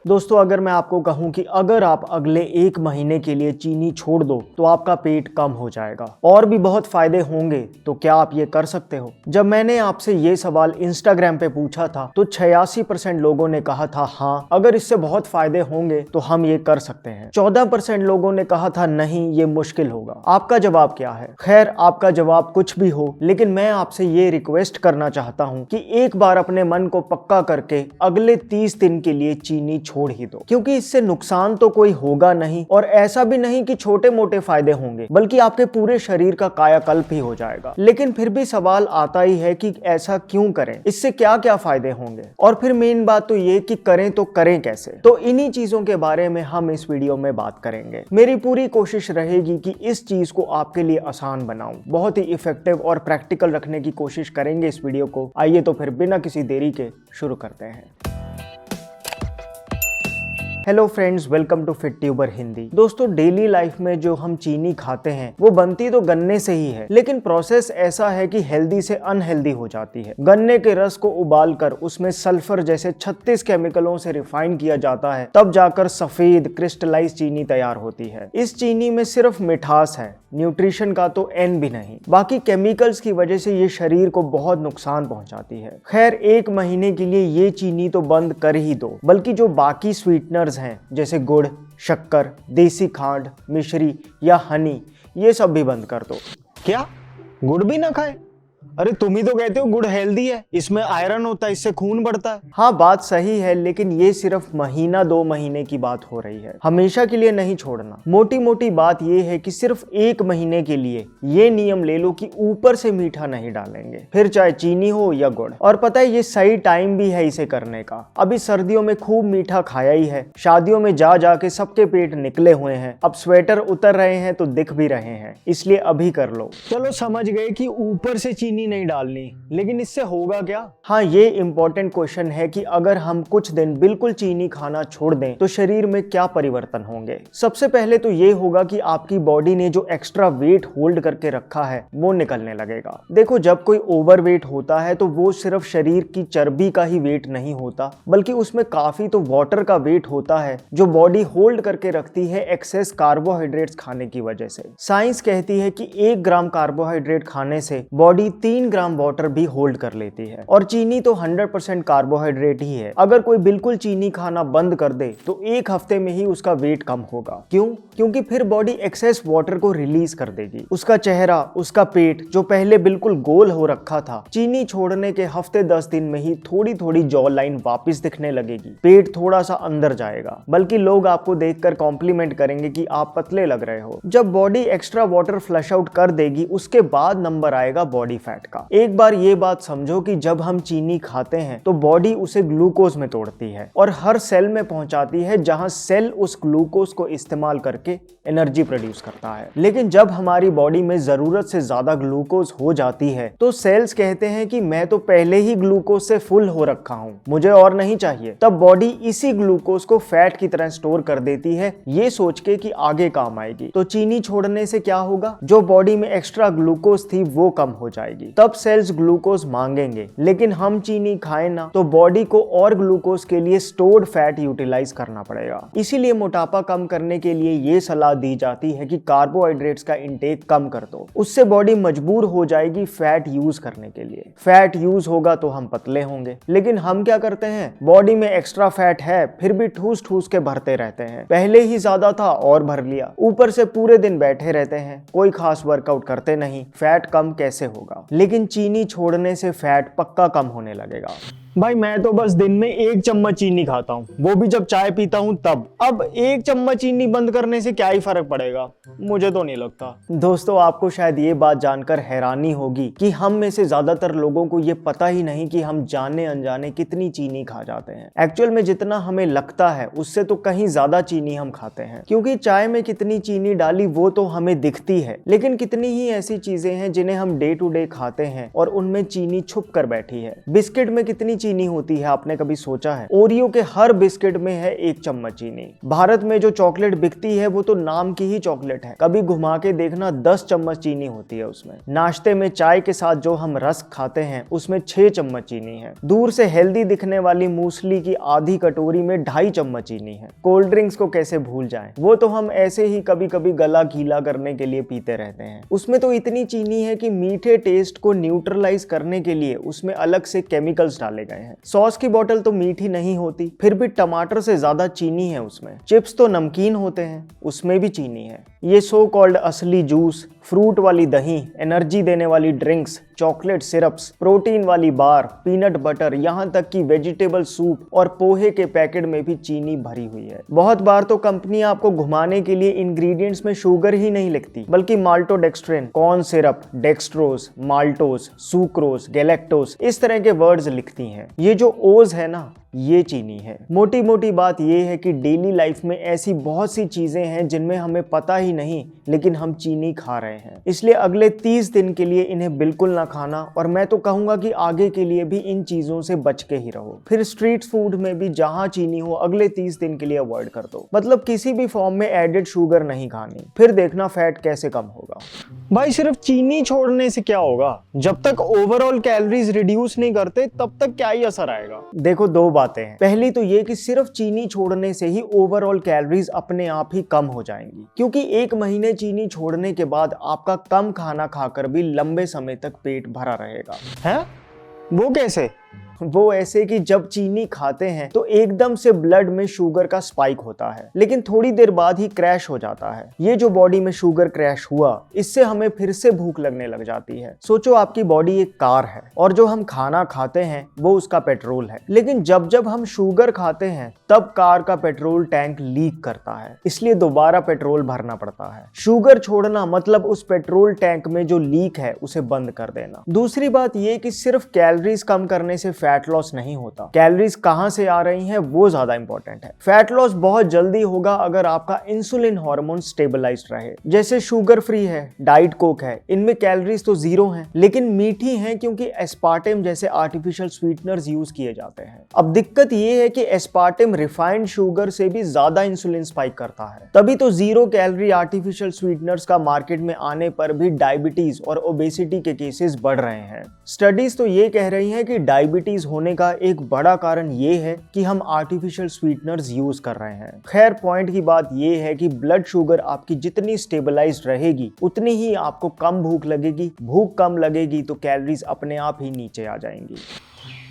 दोस्तों, अगर मैं आपको कहूं कि अगर आप अगले 1 महीने के लिए चीनी छोड़ दो तो आपका पेट कम हो जाएगा और भी बहुत फायदे होंगे, तो क्या आप ये कर सकते हो? जब मैंने आपसे ये सवाल इंस्टाग्राम पे पूछा था तो 86% लोगों ने कहा था हाँ, अगर इससे बहुत फायदे होंगे तो हम ये कर सकते हैं। 14% लोगों ने कहा था नहीं, ये मुश्किल होगा। आपका जवाब क्या है? खैर, आपका जवाब कुछ भी हो, लेकिन मैं आपसे ये रिक्वेस्ट करना चाहता हूँ कि एक बार अपने मन को पक्का करके अगले 30 दिन के लिए चीनी छोड़ ही दो, क्योंकि इससे नुकसान तो कोई होगा नहीं और ऐसा भी नहीं कि छोटे मोटे फायदे होंगे, बल्कि आपके पूरे शरीर का कायाकल्प ही हो जाएगा। लेकिन फिर भी सवाल आता ही है कि ऐसा क्यों करें, इससे क्या क्या फायदे होंगे, और फिर मेन बात तो ये कि करें तो करें कैसे। तो इन्हीं चीजों के बारे में हम इस वीडियो में बात करेंगे। मेरी पूरी कोशिश रहेगी कि इस चीज को आपके लिए आसान बनाऊं, बहुत ही इफेक्टिव और प्रैक्टिकल रखने की कोशिश करेंगे इस वीडियो को। आइए तो फिर बिना किसी देरी के शुरू करते हैं। Hello friends, welcome to fit tuber Hindi. दोस्तों, डेली लाइफ में जो हम चीनी खाते हैं वो बनती तो गन्ने से ही है, लेकिन प्रोसेस ऐसा है कि हेल्दी से अनहेल्दी हो जाती है। गन्ने के रस को उबालकर उसमें सल्फर जैसे 36 केमिकलों से रिफाइन किया जाता है, तब जाकर सफेद क्रिस्टलाइज चीनी तैयार होती है। इस चीनी में सिर्फ मिठास है, न्यूट्रिशन का तो एन भी नहीं। बाकी केमिकल्स की वजह से ये शरीर को बहुत नुकसान पहुंचाती है। खैर, 1 महीने के लिए ये चीनी तो बंद कर ही दो, बल्कि जो बाकी स्वीटनर्स हैं जैसे गुड़, शक्कर, देसी खांड, मिश्री या हनी, ये सब भी बंद कर दो। क्या गुड़ भी ना खाएं? अरे तुम ही तो कहते हो गुड़ हेल्दी है, इसमें आयरन होता है, इससे खून बढ़ता है। हाँ, बात सही है, लेकिन ये सिर्फ महीना 2 महीने की बात हो रही है, हमेशा के लिए नहीं छोड़ना। मोटी मोटी बात ये है कि सिर्फ 1 महीने के लिए ये नियम ले लो कि ऊपर से मीठा नहीं डालेंगे, फिर चाहे चीनी हो या गुड़। और पता है, ये सही टाइम भी है इसे करने का। अभी सर्दियों में खूब मीठा खाया ही है, शादियों में जा जाके सबके पेट निकले हुए हैं, अब स्वेटर उतर रहे हैं तो दिख भी रहे हैं, इसलिए अभी कर लो। चलो समझ गए कि ऊपर से चीनी नहीं डालनी, लेकिन इससे होगा क्या? हाँ, ये इंपॉर्टेंट क्वेश्चन है कि अगर हम कुछ दिन बिल्कुल चीनी खाना छोड़ दें तो शरीर में क्या परिवर्तन होंगे। सबसे पहले तो ये होगा कि आपकी बॉडी ने जो एक्स्ट्रा वेट होल्ड करके रखा है वो निकलने लगेगा। देखो, जब कोई ओवर वेट होता है तो वो सिर्फ शरीर की चर्बी का ही वेट नहीं होता, बल्कि उसमें काफी तो वाटर का वेट होता है जो बॉडी होल्ड करके रखती है एक्सेस कार्बोहाइड्रेट्स खाने की वजह से। साइंस कहती है कि 1 ग्राम कार्बोहाइड्रेट खाने से बॉडी 3 ग्राम वाटर भी होल्ड कर लेती है, और चीनी तो 100% कार्बोहाइड्रेट ही है। अगर कोई बिल्कुल चीनी खाना बंद कर दे तो 1 हफ्ते में ही उसका वेट कम होगा। क्यों? क्योंकि फिर बॉडी एक्सेस वाटर को रिलीज कर देगी। उसका चेहरा, उसका पेट जो पहले बिल्कुल गोल हो रखा था, चीनी छोड़ने के हफ्ते 10 दिन में ही थोड़ी थोड़ी जॉ लाइन वापिस दिखने लगेगी, पेट थोड़ा सा अंदर जाएगा, बल्कि लोग आपको देखकर कॉम्प्लीमेंट करेंगे कि आप पतले लग रहे हो। जब body extra water flush out कर देगी, उसके बाद नंबर आएगा बॉडी फैट का। एक बार ये बात समझो कि जब हम चीनी खाते हैं तो बॉडी उसे ग्लूकोज में तोड़ती है और हर सेल में पहुंचाती है, जहां सेल उस ग्लूकोज को इस्तेमाल करके एनर्जी प्रोड्यूस करता है। लेकिन जब हमारी बॉडी में जरूरत से ज्यादा ग्लूकोज हो जाती है तो सेल्स कहते हैं कि मैं तो पहले ही ग्लूकोज से फुल हो रखा हूं, मुझे और नहीं चाहिए। तब बॉडी इसी ग्लूकोज को फैट की तरह स्टोर कर देती है, ये सोच के कि आगे काम आएगी। तो चीनी छोड़ने से क्या होगा? जो बॉडी में एक्स्ट्रा ग्लूकोज थी वो कम हो जाएगी, तब सेल्स ग्लूकोज मांगेंगे। लेकिन हम चीनी खाएं ना तो बॉडी को और ग्लूकोज के लिए स्टोर्ड फैट यूटिलाइज करना पड़ेगा। इसीलिए मोटापा कम करने के लिए ये सलाह दी जाती है कि कार्बोहाइड्रेट्स का इंटेक कम कर दो, उससे बॉडी मजबूर हो जाएगी फैट यूज करने के लिए। फैट यूज होगा तो हम पतले होंगे, लेकिन हम क्या करते हैं, बॉडी में एक्स्ट्रा फैट है फिर भी ठूस ठूस के भरते रहते हैं। पहले ही ज्यादा था और भर लिया, ऊपर से पूरे दिन बैठे रहते हैं, कोई खास वर्कआउट करते नहीं, फैट कम कैसे होगा? लेकिन चीनी छोड़ने से फैट पक्का कम होने लगेगा। भाई, मैं तो बस दिन में 1 चम्मच चीनी खाता हूँ, वो भी जब चाय पीता हूँ तब। अब 1 चम्मच चीनी बंद करने से क्या ही फर्क पड़ेगा? मुझे तो नहीं लगता। दोस्तों, आपको शायद ये बात जानकर हैरानी होगी कि हम में से ज्यादातर लोगों को ये पता ही नहीं कि हम जाने अनजाने कितनी चीनी खा जाते हैं। एक्चुअल में जितना हमें लगता है उससे तो कहीं ज्यादा चीनी हम खाते हैं, क्योंकि चाय में कितनी चीनी डाली वो तो हमें दिखती है, लेकिन कितनी ही ऐसी चीजें हैं जिन्हें हम डे टू डे खाते हैं और उनमें चीनी छुप कर बैठी है। बिस्किट में कितनी चीनी होती है आपने कभी सोचा है? ओरियो के हर बिस्किट में है 1 चम्मच चीनी। भारत में जो चॉकलेट बिकती है वो तो नाम की ही चॉकलेट है, कभी घुमा के देखना 10 चम्मच चीनी होती है उसमें। नाश्ते में चाय के साथ जो हम रस्क खाते हैं उसमें 6 चम्मच चीनी है। दूर से हेल्दी दिखने वाली मूसली की आधी कटोरी में 2.5 चम्मच चीनी है। कोल्ड ड्रिंक्स को कैसे भूल जाएं, वो तो हम ऐसे ही कभी कभी गला गीला करने के लिए पीते रहते हैं। उसमें तो इतनी चीनी है कि मीठे टेस्ट को न्यूट्रलाइज करने के लिए उसमें अलग से केमिकल्स डाले गए हैं। सॉस की बोतल तो मीठी नहीं होती, फिर भी टमाटर से ज्यादा चीनी है उसमें। चिप्स तो नमकीन होते हैं, उसमें भी चीनी है। ये सो कॉल्ड असली जूस, फ्रूट वाली दही, एनर्जी देने वाली ड्रिंक्स, चॉकलेट सिरप्स, प्रोटीन वाली बार, पीनट बटर, यहाँ तक कि वेजिटेबल सूप और पोहे के पैकेट में भी चीनी भरी हुई है। बहुत बार तो कंपनियां आपको घुमाने के लिए इंग्रेडिएंट्स में शुगर ही नहीं लिखती, बल्कि maltodextrin, corn syrup, dextrose, maltose, sucrose, galactose, इस तरह के वर्ड्स लिखती हैं। ये जो ओज है ना, ये चीनी है। मोटी मोटी बात ये है कि डेली लाइफ में ऐसी बहुत सी चीजें हैं जिनमें हमें पता ही नहीं, लेकिन हम चीनी खा रहे हैं। इसलिए अगले 30 दिन के लिए इन्हें बिल्कुल ना खाना, और मैं तो कहूंगा कि आगे के लिए भी इन चीजों से बच के ही रहो। फिर स्ट्रीट फूड में भी जहां चीनी हो अगले 30 दिन के लिए अवॉइड कर दो। मतलब किसी भी फॉर्म में एडेड शुगर नहीं खानी, फिर देखना फैट कैसे कम होगा। भाई सिर्फ चीनी छोड़ने से क्या होगा? जब तक ओवरऑल कैलोरीज रिड्यूस नहीं करते तब तक क्या ही असर आएगा? देखो, 2 बातें हैं। पहली तो ये कि सिर्फ चीनी छोड़ने से ही ओवरऑल कैलोरीज अपने आप ही कम हो जाएंगी, क्योंकि 1 महीने चीनी छोड़ने के बाद आपका कम खाना खाकर भी लंबे समय तक पेट भरा रहेगा। है? वो कैसे? वो ऐसे कि जब चीनी खाते हैं तो एकदम से ब्लड में शुगर का स्पाइक होता है, लेकिन थोड़ी देर बाद ही क्रैश हो जाता है। ये जो बॉडी में शुगर क्रैश हुआ, इससे हमें फिर से भूख लगने लग जाती है। सोचो आपकी बॉडी एक कार है और जो हम खाना खाते हैं वो उसका पेट्रोल है, लेकिन जब जब हम शुगर खाते हैं तब कार का पेट्रोल टैंक लीक करता है, इसलिए दोबारा पेट्रोल भरना पड़ता है। शुगर छोड़ना मतलब उस पेट्रोल टैंक में जो लीक है उसे बंद कर देना। दूसरी बात ये कि सिर्फ कैलोरीज कम करने से फैट लॉस नहीं होता, कैलोरीज कहां से आ रही हैं वो ज्यादा इंपॉर्टेंट है। फैट लॉस बहुत जल्दी होगा अगर आपका इंसुलिन हार्मोन स्टेबलाइज्ड रहे। जैसे शुगर फ्री है, डाइट कोक है, इनमें कैलोरीज तो 0 हैं, लेकिन मीठी हैं क्योंकि एस्पार्टेम जैसे आर्टिफिशियल स्वीटनर्स यूज किए जाते हैं। अब दिक्कत ये है कि एस्पार्टेम रिफाइंड शुगर से भी ज्यादा इंसुलिन स्पाइक करता है, तभी तो 0 कैलोरी आर्टिफिशियल स्वीटनर्स का मार्केट में आने पर भी डायबिटीज और ओबेसिटी के केसेस बढ़ रहे हैं। स्टडीज तो ये कह रही हैं कि डायबिटीज होने का एक बड़ा कारण ये है कि हम आर्टिफिशियल स्वीटनर्स यूज कर रहे हैं। खैर, पॉइंट की बात ये है कि ब्लड शुगर आपकी जितनी स्टेबलाइज्ड रहेगी उतनी ही आपको कम भूख लगेगी। भूख कम लगेगी तो कैलोरीज अपने आप ही नीचे आ जाएंगी।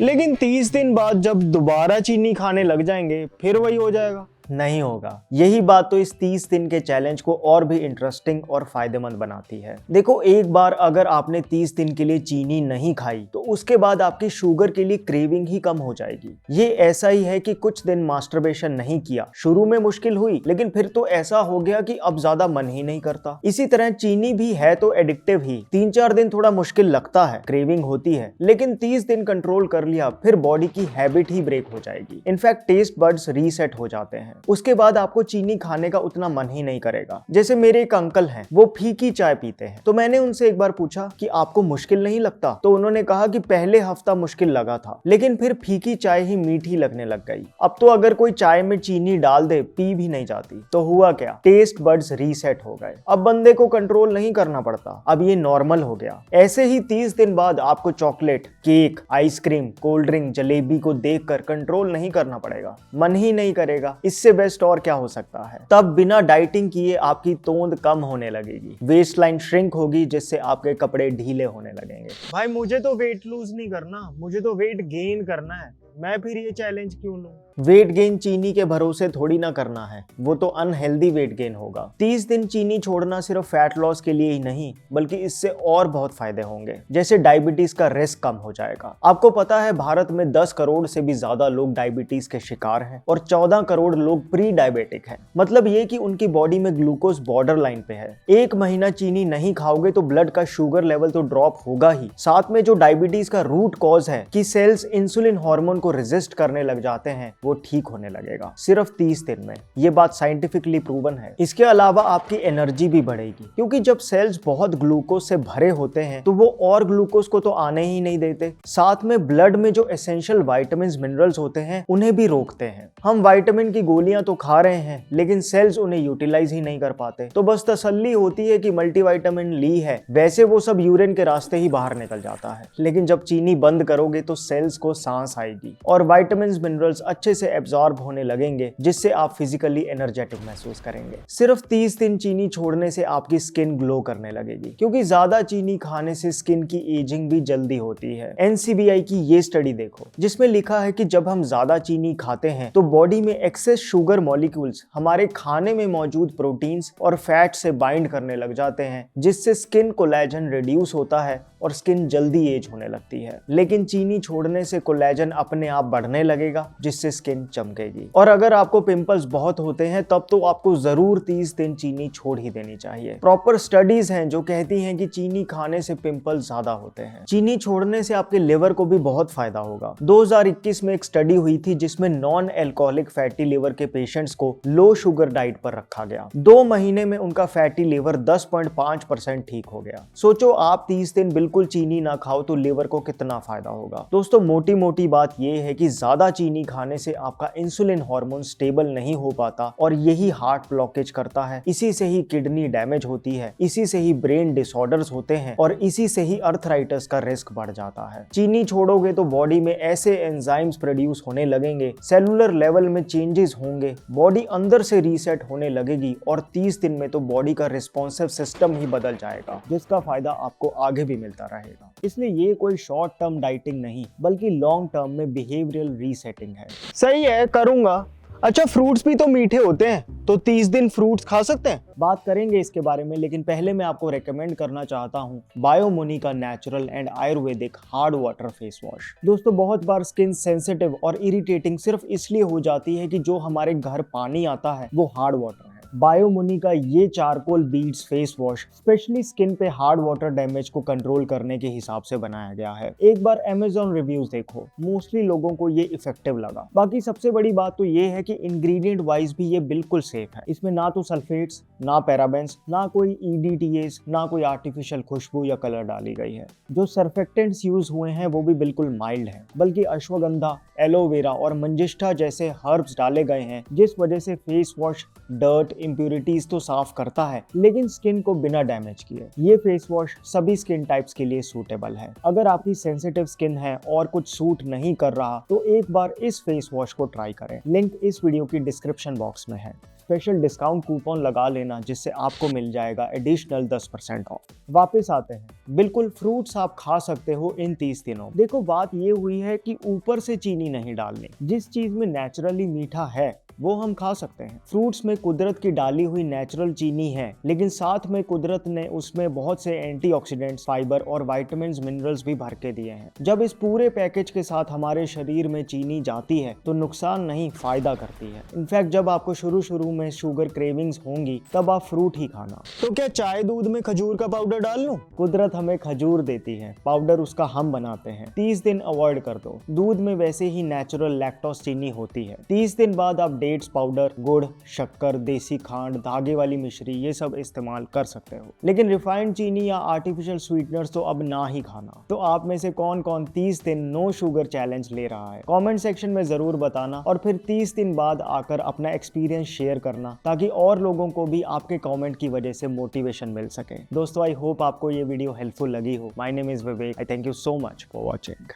लेकिन 30 दिन बाद जब दोबारा चीनी खाने लग जाएंगे फिर वही हो जाएगा? नहीं होगा। यही बात तो इस 30 दिन के चैलेंज को और भी इंटरेस्टिंग और फायदेमंद बनाती है। देखो, एक बार अगर आपने 30 दिन के लिए चीनी नहीं खाई तो उसके बाद आपकी शुगर के लिए क्रेविंग ही कम हो जाएगी। ये ऐसा ही है कि कुछ दिन मास्टरबेशन नहीं किया, शुरू में मुश्किल हुई, लेकिन फिर तो ऐसा हो गया कि अब ज्यादा मन ही नहीं करता। इसी तरह चीनी भी है तो एडिक्टिव ही। 3-4 दिन थोड़ा मुश्किल लगता है, क्रेविंग होती है, लेकिन 30 दिन कंट्रोल कर लिया फिर बॉडी की हैबिट ही ब्रेक हो जाएगी। इनफैक्ट टेस्ट बड्स रीसेट हो जाते हैं। उसके बाद आपको चीनी खाने का उतना मन ही नहीं करेगा। जैसे मेरे एक अंकल हैं, वो फीकी चाय पीते हैं, तो मैंने उनसे एक बार पूछा कि आपको मुश्किल नहीं लगता? तो उन्होंने कहा कि पहले हफ्ता मुश्किल लगा था, लेकिन फिर फीकी चाय ही मीठी लगने लग गई। अब तो अगर कोई चाय में चीनी डाल दे पी भी नहीं जाती। तो हुआ क्या? टेस्ट बड्स रीसेट हो गए। अब बंदे को कंट्रोल नहीं करना पड़ता, अब ये नॉर्मल हो गया। ऐसे ही 30 दिन बाद आपको chocolate, cake, ice cream, cold drink, jalebi को देखकर कंट्रोल नहीं करना पड़ेगा, मन ही नहीं करेगा। इससे बेस्ट और क्या हो सकता है? तब बिना डाइटिंग किए आपकी तोंद कम होने लगेगी, वेस्ट लाइन श्रिंक होगी, जिससे आपके कपड़े ढीले होने लगेंगे। भाई मुझे तो वेट लूज नहीं करना, मुझे तो वेट गेन करना है, मैं फिर ये चैलेंज क्यों लूं? वेट गेन चीनी के भरोसे थोड़ी ना करना है, वो तो अनहेल्दी वेट गेन होगा। 30 दिन चीनी छोड़ना सिर्फ फैट लॉस के लिए ही नहीं, बल्कि इससे और बहुत फायदे होंगे। जैसे डायबिटीज का रिस्क कम हो जाएगा। आपको पता है भारत में 10 करोड़ से भी ज्यादा लोग डायबिटीज के शिकार हैं और 14 करोड़ लोग प्री डायबिटिक हैं। मतलब ये कि उनकी बॉडी में ग्लूकोज बॉर्डर लाइन पे है। 1 महीना चीनी नहीं खाओगे तो ब्लड का शुगर लेवल तो ड्रॉप होगा ही, साथ में जो डायबिटीज का रूट कॉज है कि सेल्स इंसुलिन हार्मोन को रेजिस्ट करने लग जाते हैं, वो ठीक होने लगेगा सिर्फ 30 दिन में। ये बात साइंटिफिकली प्रूवन है। इसके अलावा आपकी एनर्जी भी बढ़ेगी, क्योंकि जब सेल्स बहुत ग्लूकोज से भरे होते हैं तो वो और ग्लूकोज को तो आने ही नहीं देते, साथ में ब्लड में जो एसेंशियल विटामिन मिनरल्स होते हैं उन्हें भी रोकते हैं। हम विटामिन की गोलियां तो खा रहे हैं लेकिन सेल्स उन्हें यूटिलाइज ही नहीं कर पाते, तो बस तसल्ली होती है कि मल्टीविटामिन ली है, वैसे वो सब यूरिन के रास्ते ही बाहर निकल जाता है। लेकिन जब चीनी बंद करोगे तो सेल्स को सांस आएगी और विटामिन मिनरल्स अच्छे से एब्जॉर्ब होने लगेंगे, जिससे आप फिजिकली एनर्जेटिक महसूस करेंगे। सिर्फ 30 दिन चीनी छोड़ने से आपकी स्किन ग्लो करने लगेगी, क्योंकि ज्यादा चीनी खाने से स्किन की एजिंग भी जल्दी होती है। NCBI की ये स्टडी देखो, जिसमें लिखा है कि जब हम ज्यादा चीनी खाते हैं तो बॉडी में एक्सेस शुगर मॉलिक्यूल्स हमारे खाने में मौजूद प्रोटीन्स और फैट से बाइंड करने लग जाते हैं, जिससे स्किन कोलेजन रिड्यूस होता है और स्किन जल्दी एज होने लगती है। लेकिन चीनी छोड़ने से कोलेजन अपने आप बढ़ने लगेगा, जिससे स्किन चमकेगी। और अगर आपको पिंपल्स बहुत होते हैं तब तो आपको जरूर 30 दिन चीनी छोड़ ही देनी चाहिए। प्रॉपर स्टडीज हैं जो कहती हैं कि चीनी खाने से पिंपल्स ज्यादा होते हैं। चीनी छोड़ने से आपके लिवर को भी बहुत फायदा होगा। 2021 में एक स्टडी हुई थी जिसमें नॉन एल्कोहलिक फैटी लिवर के पेशेंट्स को लो शुगर डाइट पर रखा गया। 2 महीने में उनका फैटी लिवर 10.5% ठीक हो गया। सोचो आप 30 दिन बिल्कुल चीनी ना खाओ तो लिवर को कितना फायदा होगा। दोस्तों मोटी मोटी बात यह है कि ज्यादा चीनी खाने से आपका इंसुलिन हार्मोन स्टेबल नहीं हो पाता और यही हार्ट ब्लॉकेज करता है, इसी से ही किडनी डैमेज होती है, इसी से ही ब्रेन डिसऑर्डर्स होते हैं और इसी से ही अर्थराइटिस का रिस्क बढ़ जाता है। चीनी छोड़ोगे तो बॉडी में ऐसे एंजाइम्स प्रोड्यूस होने लगेंगे, सेलुलर लेवल में चेंजेस होंगे, बॉडी अंदर से रीसेट होने लगेगी और 30 दिन में तो बॉडी का रिस्पॉन्सिव सिस्टम ही बदल जाएगा, जिसका फायदा आपको आगे भी मिलता रहेगा। इसलिए ये कोई शॉर्ट टर्म डाइटिंग नहीं बल्कि लॉन्ग टर्म में बिहेवियरल रीसेटिंग है। सही है, करूंगा। अच्छा, फ्रूट्स भी तो मीठे होते हैं, तो 30 दिन फ्रूट्स खा सकते हैं? बात करेंगे इसके बारे में, लेकिन पहले मैं आपको रेकमेंड करना चाहता हूँ बायोमुनि का natural and Ayurvedic hard water face wash. दोस्तों बहुत बार स्किन सेंसिटिव और इरिटेटिंग सिर्फ इसलिए हो जाती है कि जो हमारे घर पानी आता है वो हार्ड वाटर है। बायोमुनि का ये charcoal beads face wash specially skin पे हार्ड वाटर डैमेज को कंट्रोल करने के हिसाब से बनाया गया है। एक बार Amazon रिव्यूज देखो, मोस्टली लोगों को ये इफेक्टिव लगा। बाकी सबसे बड़ी बात तो ये है कि इंग्रेडिएंट वाइज भी ये बिल्कुल सेफ है। इसमें ना तो सल्फेट्स, ना पैराबेंस, ना कोई EDTAs, ना कोई आर्टिफिशियल खुशबू या कलर डाली गई है। जो सर्फेक्टेंट्स यूज हुए हैं वो भी बिल्कुल माइल्ड है, बल्कि अश्वगंधा, एलोवेरा और मंजिष्ठा जैसे हर्ब्स डाले गए हैं, जिस वजह से फेस वॉश डर्ट, इंप्यूरिटीज तो साफ करता है लेकिन स्किन को बिना डैमेज किए। ये फेस वॉश सभी स्किन टाइप्स के लिए सूटेबल है। अगर आपकी सेंसिटिव स्किन है और कुछ सूट नहीं कर रहा तो एक बार इस फेस वॉश को ट्राई करें। लिंक इस वीडियो की डिस्क्रिप्शन बॉक्स में है। स्पेशल डिस्काउंट कूपन लगा लेना, जिससे आपको मिल जाएगा एडिशनल 10% ऑफ। वापस आते हैं, बिल्कुल फ्रूट्स आप खा सकते हो इन 30 दिनों। देखो बात ये हुई है कि ऊपर से चीनी नहीं डालनी, जिस चीज में नेचुरली मीठा है वो हम खा सकते हैं। फ्रूट्स में कुदरत की डाली हुई नेचुरल चीनी है, लेकिन साथ में कुदरत ने उसमें बहुत से एंटीऑक्सीडेंट्स, फाइबर और विटामिन्स, मिनरल्स भी भर के दिए हैं। जब इस पूरे पैकेज के साथ हमारे शरीर में चीनी जाती है तो नुकसान नहीं, फायदा करती है। इनफैक्ट जब आपको शुरू में शुगर क्रेविंग्स होंगी तब आप फ्रूट ही खाना। तो क्या चाय दूध में खजूर का पाउडर डाल लूं? कुदरत हमें खजूर देती है, पाउडर उसका हम बनाते हैं। 30 दिन अवॉइड कर दो। दूध में वैसे ही नेचुरल लैक्टोज चीनी होती है। 30 दिन बाद आप डेट्स पाउडर, गुड़, शक्कर, देसी खांड, धागे वाली मिश्री ये सब इस्तेमाल कर सकते हो, लेकिन रिफाइंड चीनी या आर्टिफिशियल स्वीटनर्स तो अब ना ही खाना। तो आप में से कौन कौन 30 दिन नो शुगर चैलेंज ले रहा है? कमेंट सेक्शन में जरूर बताना और फिर 30 दिन बाद आकर अपना एक्सपीरियंस शेयर करना, ताकि और लोगों को भी आपके कमेंट की वजह से मोटिवेशन मिल सके। दोस्तों आई होप आपको ये वीडियो हेल्पफुल लगी हो। My name is Vivek. I thank you so much for watching.